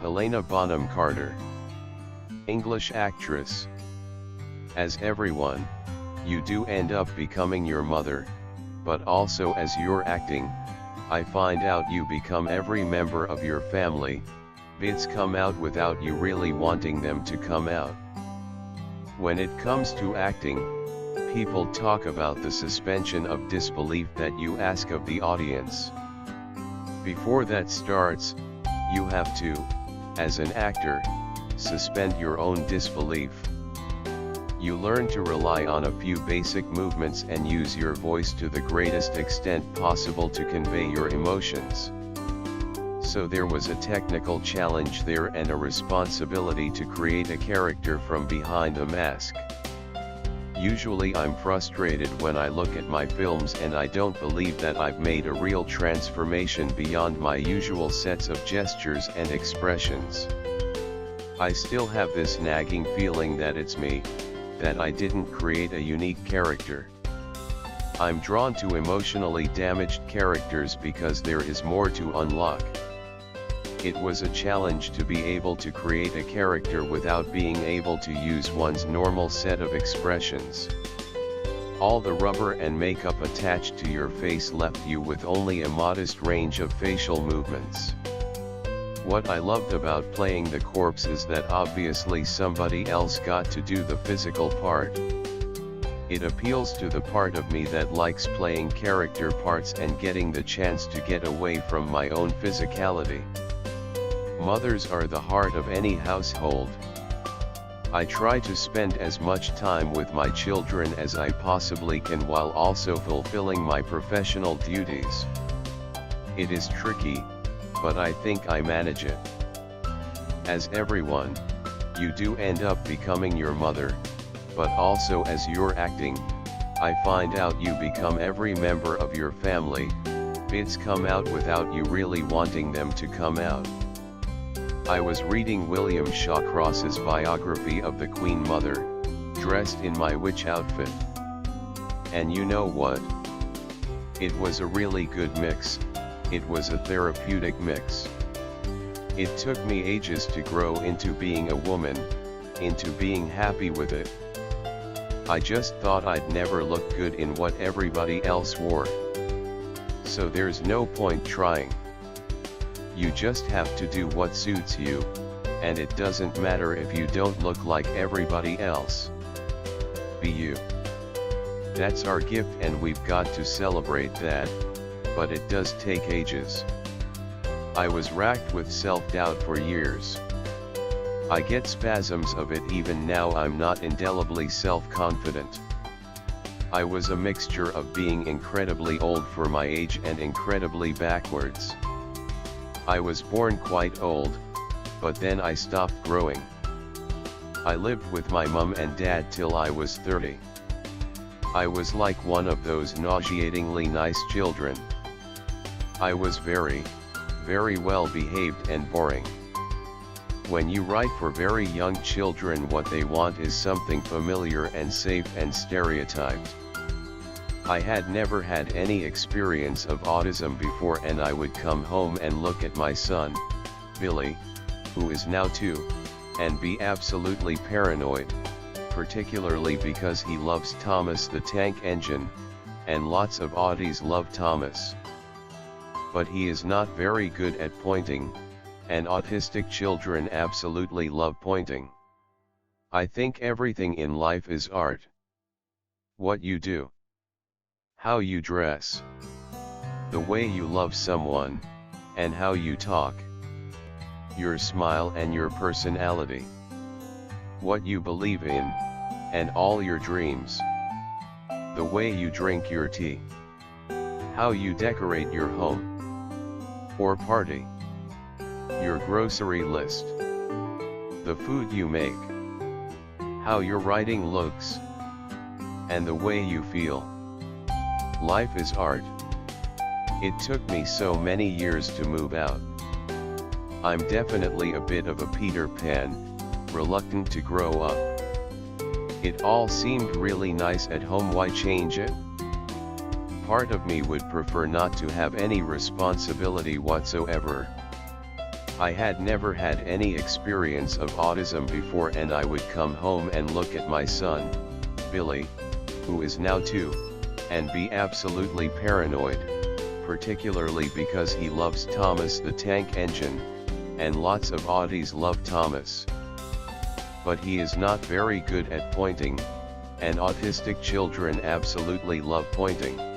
Helena Bonham Carter. English actress. As everyone, you do end up becoming your mother, but also as you're acting, I find out you become every member of your family. Bits come out without you really wanting them to come out. When it comes to acting, people talk about the suspension of disbelief that you ask of the audience. Before that starts, you have to, as an actor, suspend your own disbelief. You learn to rely on a few basic movements and use your voice to the greatest extent possible to convey your emotions. So there was a technical challenge there and a responsibility to create a character from behind a mask. Usually I'm frustrated when I look at my films and I don't believe that I've made a real transformation beyond my usual sets of gestures and expressions. I still have this nagging feeling that it's me, that I didn't create a unique character. I'm drawn to emotionally damaged characters because there is more to unlock. It was a challenge to be able to create a character without being able to use one's normal set of expressions. All the rubber and makeup attached to your face left you with only a modest range of facial movements. What I loved about playing the corpse is that obviously somebody else got to do the physical part. It appeals to the part of me that likes playing character parts and getting the chance to get away from my own physicality. Mothers are the heart of any household. I try to spend as much time with my children as I possibly can while also fulfilling my professional duties. It is tricky, but I think I manage it. As everyone, you do end up becoming your mother, but also as you're acting, I find out you become every member of your family. Bits come out without you really wanting them to come out. I was reading William Shawcross's biography of the Queen Mother, dressed in my witch outfit. And you know what? It was a really good mix. It was a therapeutic mix. It took me ages to grow into being a woman, into being happy with it. I just thought I'd never look good in what everybody else wore. So there's no point trying. You just have to do what suits you, and it doesn't matter if you don't look like everybody else. Be you. That's our gift and we've got to celebrate that, but it does take ages. I was racked with self-doubt for years. I get spasms of it even now. I'm not indelibly self-confident. I was a mixture of being incredibly old for my age and incredibly backwards. I was born quite old, but then I stopped growing. I lived with my mum and dad till I was 30. I was like one of those nauseatingly nice children. I was very, very well behaved and boring. When you write for very young children, what they want is something familiar and safe and stereotyped. I had never had any experience of autism before, and I would come home and look at my son, Billy, who is now 2, and be absolutely paranoid, particularly because he loves Thomas the Tank Engine, and lots of Audis love Thomas. But he is not very good at pointing, and autistic children absolutely love pointing. I think everything in life is art. What you do, how you dress, the way you love someone, and how you talk, your smile and your personality, what you believe in, and all your dreams, the way you drink your tea, how you decorate your home or party, your grocery list, the food you make, how your writing looks, and the way you feel. Life is art. It took me so many years to move out. I'm definitely a bit of a Peter Pan, reluctant to grow up. It all seemed really nice at home, why change it? Part of me would prefer not to have any responsibility whatsoever. I had never had any experience of autism before, and I would come home and look at my son, Billy, who is now 2, and be absolutely paranoid, particularly because he loves Thomas the Tank Engine, and lots of Audis love Thomas. But he is not very good at pointing, and autistic children absolutely love pointing.